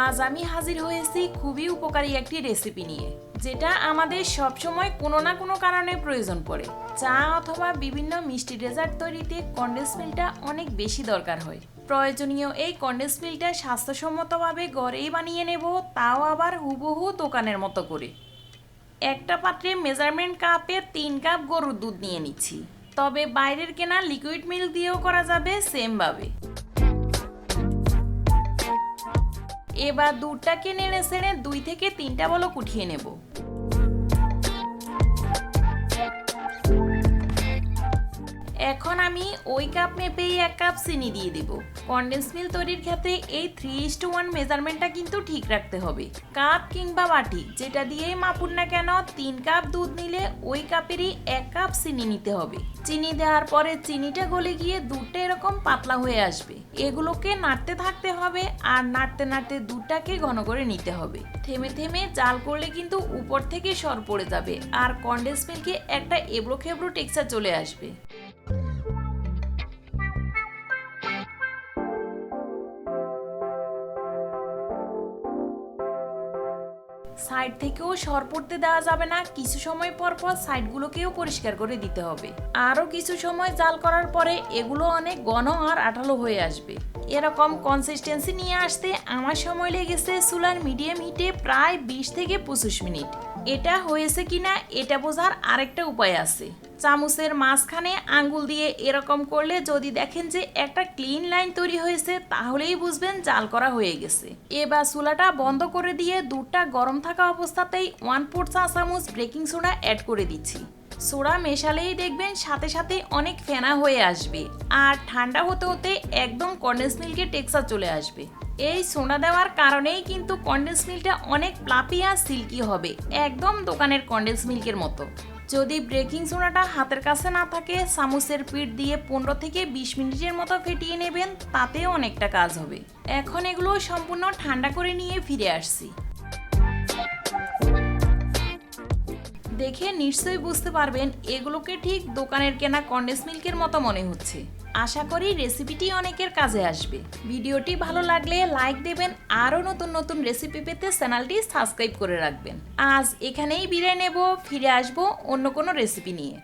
আজ আমি হাজির হয়েছি খুবই উপকারী একটি রেসিপি নিয়ে, যেটা আমাদের সবসময় কোনো না কোনো কারণে প্রয়োজন পড়ে। চা অথবা বিভিন্ন মিষ্টি ডেজার্ট তৈরিতে কনডেন্স মিল্কটা অনেক বেশি দরকার হয়। প্রয়োজনীয় এই কনডেন্স মিল্কটা স্বাস্থ্যসম্মতভাবে ঘরেই বানিয়ে নেব, তাও আবার হুবহু দোকানের মতো করে। একটা পাত্রে মেজারমেন্ট কাপে 3 কাপ গরুর দুধ নিয়ে নিচ্ছি, তবে বাইরের কেনা লিকুইড মিল্ক দিয়েও করা যাবে সেমভাবে। এবার দুধটাকে নেড়ে ছেড়ে 2 থেকে 3টা বলক উঠিয়ে নেব। এখন আমি ওই কাপ মেপেই 1 কাপ চিনি দিয়ে দেব। কনডেন্স মিল্ক তৈরির ক্ষেত্রে এই 3:1 মেজারমেন্টটা কিন্তু ঠিক রাখতে হবে। কাপ কিংবা বাটি যেটা দিয়েই মাপুন না কেন, 3 কাপ দুধ নিলে ওই কাপেরই 1 কাপ চিনি নিতে হবে। চিনি দেওয়ার পরে চিনিটা গলে গিয়ে দুধটা এরকম পাতলা হয়ে আসবে। এগুলোকে নাড়তে থাকতে হবে, আর নাড়তে নাড়তে দুধটাকে ঘন করে নিতে হবে। থেমে থেমে জাল করলে কিন্তু উপর থেকে সর পড়ে যাবে, আর কনডেন্স মিল্কে একটা এবড়ো খেবড়ো টেক্সচার চলে আসবে। সাইড থেকেও সর পড়তে দেওয়া যাবে না, কিছু সময় পর পর সাইডগুলোকেও পরিষ্কার করে দিতে হবে। আরও কিছু সময় জাল করার পরে এগুলো অনেক ঘন আর আঠালো হয়ে আসবে। এরকম কনসিস্টেন্সি নিয়ে আসতে আমার সময় লেগেছে চুলার মিডিয়াম হিটে প্রায় 20 থেকে 25 মিনিট। এটা হয়েছে কিনা এটা বোঝার আরেকটা উপায় আছে। চামচের মাঝখানে আঙ্গুল দিয়ে এরকম করলে যদি দেখেন যে একটা ক্লিন লাইন তৈরি হয়েছে, তাহলেই বুঝবেন জাল করা হয়ে গেছে। এবার চুলাটা বন্ধ করে দিয়ে দুধটা গরম থাকা অবস্থাতেই 1/4 চা চামচ বেকিং সোডা অ্যাড করে দিচ্ছি। সোডা মেশালেই দেখবেন সাথে সাথে অনেক ফেনা হয়ে আসবে, আর ঠান্ডা হতে হতে একদম কনডেন্স মিল্কের টেক্সচার চলে আসবে। এই সোডা দেওয়ার কারণেই কিন্তু কনডেন্স মিল্কটা অনেক প্লাপি আর সিল্কি হবে, একদম দোকানের কনডেন্স মিল্কের মতো। যদি বেকিং সোডাটা হাতের কাছে না থাকে, চামচের পিঠ দিয়ে 15 থেকে 20 মিনিটের মতো ফেটিয়ে নেবেন, তাতেও অনেকটা কাজ হবে। এখন এগুলো সম্পূর্ণ ঠান্ডা করে নিয়ে ফিরে আসছি। দেখে নিশ্চয়ই বুঝতে পারবেন এগুলোকে ঠিক দোকানের কেনা কনডেন্স মিল্কের মতো মনে হচ্ছে। আশা করি রেসিপিটি অনেকের কাজে আসবে। ভিডিওটি ভালো লাগলে লাইক দেবেন, আরও নতুন নতুন রেসিপি পেতে চ্যানেলটি সাবস্ক্রাইব করে রাখবেন। আজ এখানেই বিদায় নেব, ফিরে আসবো অন্য কোনো রেসিপি নিয়ে।